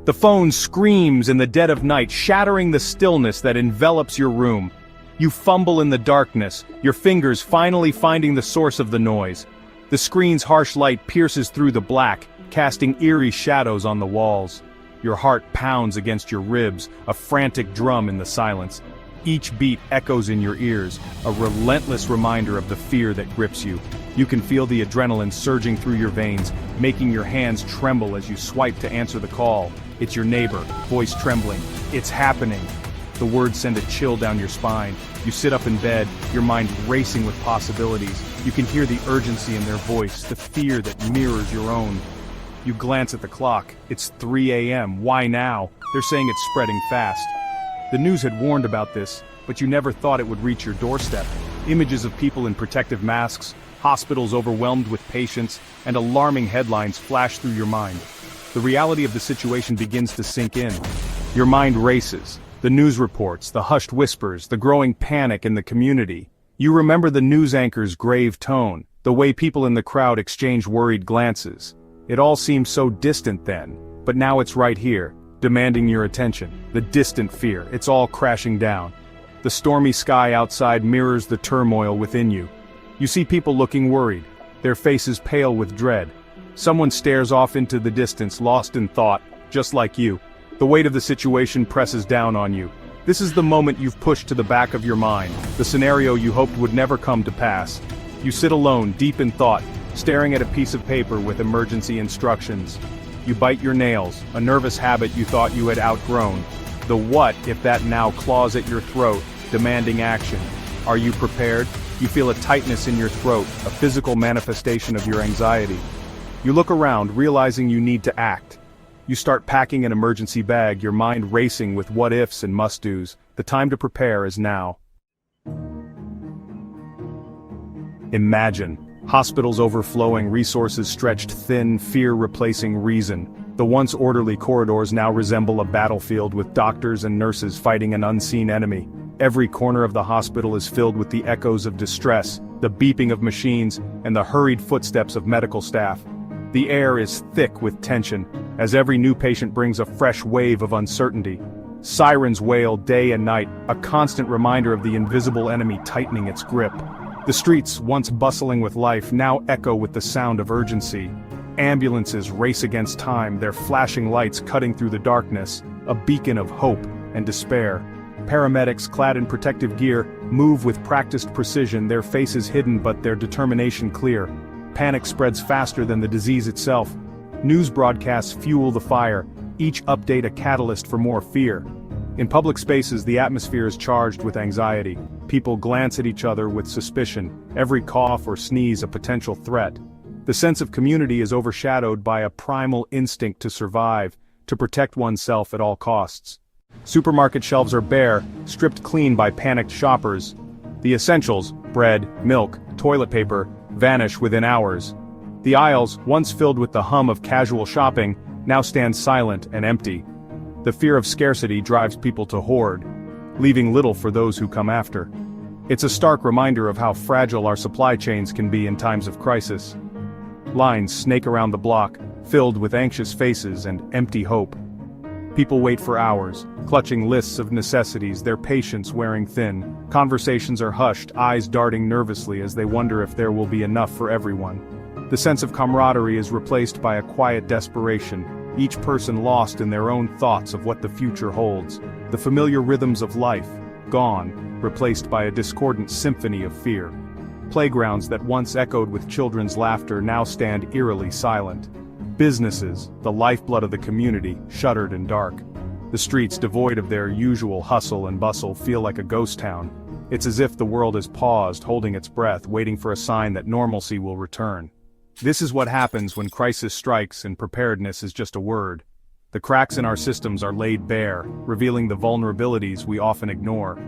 The phone screams in the dead of night, shattering the stillness that envelops your room. You fumble in the darkness, your fingers finally finding the source of the noise. The screen's harsh light pierces through the black, casting eerie shadows on the walls. Your heart pounds against your ribs, a frantic drum in the silence. Each beat echoes in your ears, a relentless reminder of the fear that grips you. You can feel the adrenaline surging through your veins, making your hands tremble as you swipe to answer the call. It's your neighbor, voice trembling. It's happening. The words send a chill down your spine. You sit up in bed, your mind racing with possibilities. You can hear the urgency in their voice, the fear that mirrors your own. You glance at the clock. It's 3 a.m. Why now? They're saying it's spreading fast. The news had warned about this, but you never thought it would reach your doorstep. Images of people in protective masks, hospitals overwhelmed with patients, and alarming headlines flash through your mind. The reality of the situation begins to sink in. Your mind races. The news reports, the hushed whispers, the growing panic in the community. You remember the news anchor's grave tone, the way people in the crowd exchange worried glances. It all seemed so distant then, but now it's right here, demanding your attention. The distant fear, it's all crashing down. The stormy sky outside mirrors the turmoil within you. You see people looking worried, their faces pale with dread. Someone stares off into the distance, lost in thought, just like you. The weight of the situation presses down on you. This is the moment you've pushed to the back of your mind, the scenario you hoped would never come to pass. You sit alone, deep in thought, staring at a piece of paper with emergency instructions. You bite your nails, a nervous habit you thought you had outgrown. The what if that now claws at your throat, demanding action. Are you prepared? You feel a tightness in your throat, a physical manifestation of your anxiety. You look around, realizing you need to act. You start packing an emergency bag, your mind racing with what-ifs and must-dos. The time to prepare is now. Imagine. Hospitals overflowing, resources stretched thin, fear replacing reason. The once orderly corridors now resemble a battlefield with doctors and nurses fighting an unseen enemy. Every corner of the hospital is filled with the echoes of distress, the beeping of machines, and the hurried footsteps of medical staff. The air is thick with tension, as every new patient brings a fresh wave of uncertainty. Sirens wail day and night, a constant reminder of the invisible enemy tightening its grip. The streets, once bustling with life, now echo with the sound of urgency. Ambulances race against time, their flashing lights cutting through the darkness, a beacon of hope and despair. Paramedics, clad in protective gear, move with practiced precision, their faces hidden but their determination clear. Panic spreads faster than the disease itself. News broadcasts fuel the fire, each update a catalyst for more fear. In public spaces, the atmosphere is charged with anxiety. People glance at each other with suspicion, every cough or sneeze a potential threat. The sense of community is overshadowed by a primal instinct to survive, to protect oneself at all costs. Supermarket shelves are bare, stripped clean by panicked shoppers. The essentials, bread, milk, toilet paper, vanish within hours. The aisles, once filled with the hum of casual shopping, now stand silent and empty. The fear of scarcity drives people to hoard, leaving little for those who come after. It's a stark reminder of how fragile our supply chains can be in times of crisis. Lines snake around the block, filled with anxious faces and empty hope. People wait for hours, clutching lists of necessities, their patience wearing thin. Conversations are hushed, eyes darting nervously as they wonder if there will be enough for everyone. The sense of camaraderie is replaced by a quiet desperation, each person lost in their own thoughts of what the future holds. The familiar rhythms of life, gone, replaced by a discordant symphony of fear. Playgrounds that once echoed with children's laughter now stand eerily silent. Businesses, the lifeblood of the community, shuttered and dark. The streets, devoid of their usual hustle and bustle, feel like a ghost town. It's as if the world has paused, holding its breath, waiting for a sign that normalcy will return. This is what happens when crisis strikes and preparedness is just a word. The cracks in our systems are laid bare, revealing the vulnerabilities we often ignore.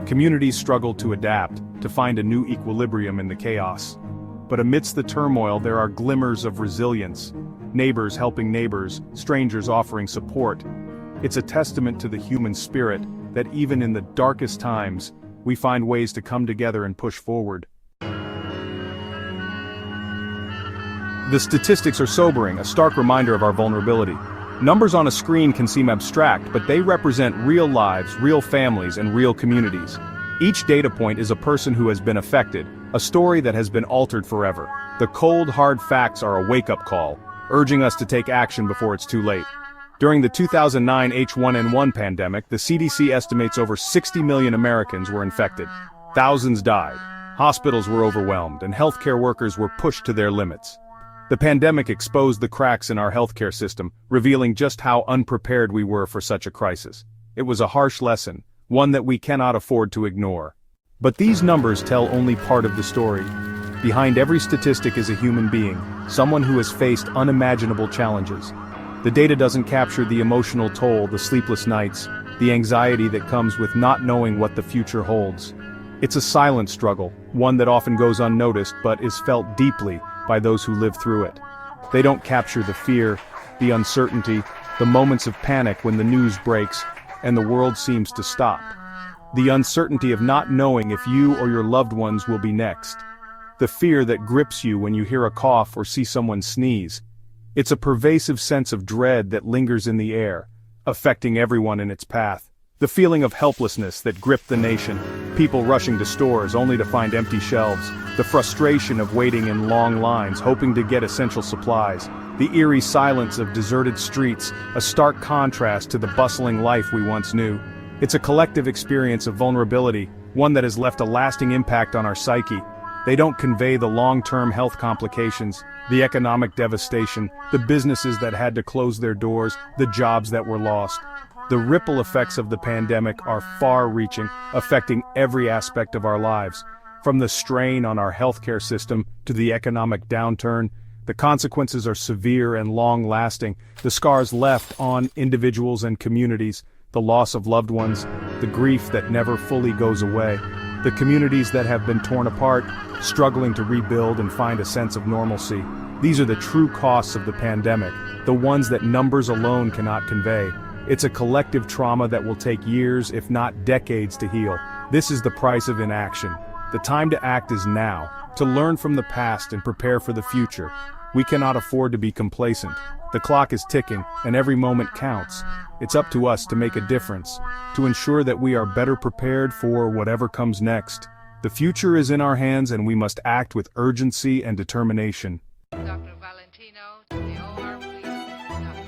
Communities struggle to adapt, to find a new equilibrium in the chaos. But amidst the turmoil there are glimmers of resilience. Neighbors helping neighbors, strangers offering support. It's a testament to the human spirit that even in the darkest times, we find ways to come together and push forward. The statistics are sobering, a stark reminder of our vulnerability. Numbers on a screen can seem abstract, but they represent real lives, real families, and real communities. Each data point is a person who has been affected, a story that has been altered forever. The cold, hard facts are a wake-up call, urging us to take action before it's too late. During the 2009 H1N1 pandemic, the CDC estimates over 60 million Americans were infected. Thousands died, hospitals were overwhelmed, and healthcare workers were pushed to their limits. The pandemic exposed the cracks in our healthcare system, revealing just how unprepared we were for such a crisis. It was a harsh lesson, one that we cannot afford to ignore. But these numbers tell only part of the story. Behind every statistic is a human being, someone who has faced unimaginable challenges. The data doesn't capture the emotional toll, the sleepless nights, the anxiety that comes with not knowing what the future holds. It's a silent struggle, one that often goes unnoticed but is felt deeply by those who live through it. They don't capture the fear, the uncertainty, the moments of panic when the news breaks and the world seems to stop. The uncertainty of not knowing if you or your loved ones will be next. The fear that grips you when you hear a cough or see someone sneeze. It's a pervasive sense of dread that lingers in the air, affecting everyone in its path. The feeling of helplessness that gripped the nation, people rushing to stores only to find empty shelves, the frustration of waiting in long lines hoping to get essential supplies, the eerie silence of deserted streets, a stark contrast to the bustling life we once knew. It's a collective experience of vulnerability, one that has left a lasting impact on our psyche. They don't convey the long-term health complications, the economic devastation, the businesses that had to close their doors, the jobs that were lost. The ripple effects of the pandemic are far-reaching, affecting every aspect of our lives. From the strain on our healthcare system to the economic downturn, the consequences are severe and long-lasting. The scars left on individuals and communities, the loss of loved ones, the grief that never fully goes away, the communities that have been torn apart, struggling to rebuild and find a sense of normalcy. These are the true costs of the pandemic, the ones that numbers alone cannot convey. It's a collective trauma that will take years, if not decades, to heal. This is the price of inaction. The time to act is now, to learn from the past and prepare for the future. We cannot afford to be complacent. The clock is ticking, and every moment counts. It's up to us to make a difference, to ensure that we are better prepared for whatever comes next. The future is in our hands, and we must act with urgency and determination.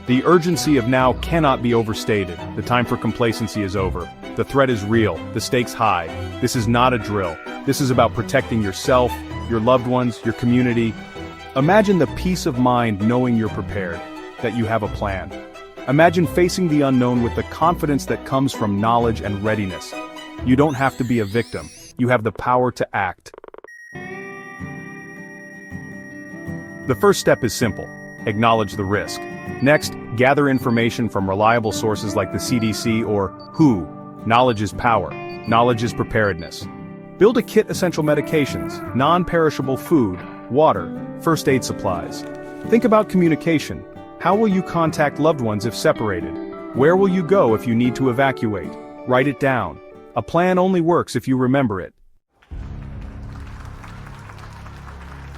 The urgency of now cannot be overstated. The time for complacency is over. The threat is real, the stakes high. This is not a drill. This is about protecting yourself, your loved ones, your community. Imagine the peace of mind knowing you're prepared, that you have a plan. Imagine facing the unknown with the confidence that comes from knowledge and readiness. You don't have to be a victim. You have the power to act. The first step is simple. Acknowledge the risk. Next, gather information from reliable sources like the CDC or WHO. Knowledge is power. Knowledge is preparedness. Build a kit: essential medications, non-perishable food, water, first aid supplies. Think about communication. How will you contact loved ones if separated? Where will you go if you need to evacuate? Write it down. A plan only works if you remember it.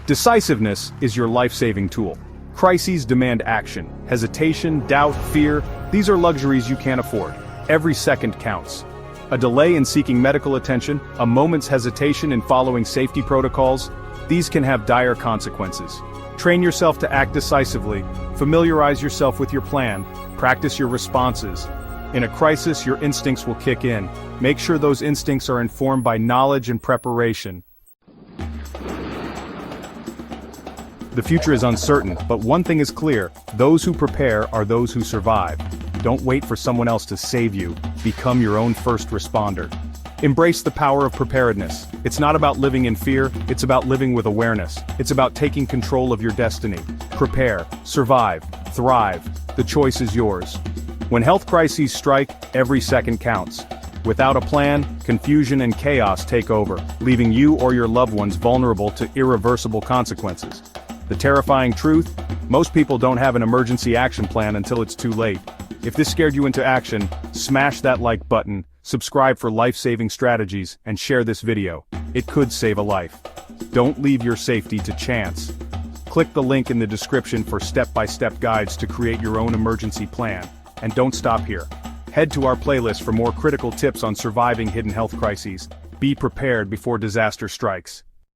Decisiveness is your life-saving tool. Crises demand action. Hesitation, doubt, fear, these are luxuries you can't afford. Every second counts. A delay in seeking medical attention, a moment's hesitation in following safety protocols, these can have dire consequences. Train yourself to act decisively, familiarize yourself with your plan, practice your responses. In a crisis, your instincts will kick in. Make sure those instincts are informed by knowledge and preparation. The future is uncertain, but one thing is clear: those who prepare are those who survive. Don't wait for someone else to save you. Become your own first responder. Embrace the power of preparedness. It's not about living in fear, it's about living with awareness. It's about taking control of your destiny. Prepare, survive, thrive. The choice is yours. When health crises strike, every second counts. Without a plan, confusion and chaos take over, leaving you or your loved ones vulnerable to irreversible consequences. The terrifying truth? Most people don't have an emergency action plan until it's too late. If this scared you into action, smash that like button, subscribe for life-saving strategies, and share this video. It could save a life. Don't leave your safety to chance. Click the link in the description for step-by-step guides to create your own emergency plan. And don't stop here. Head to our playlist for more critical tips on surviving hidden health crises. Be prepared before disaster strikes.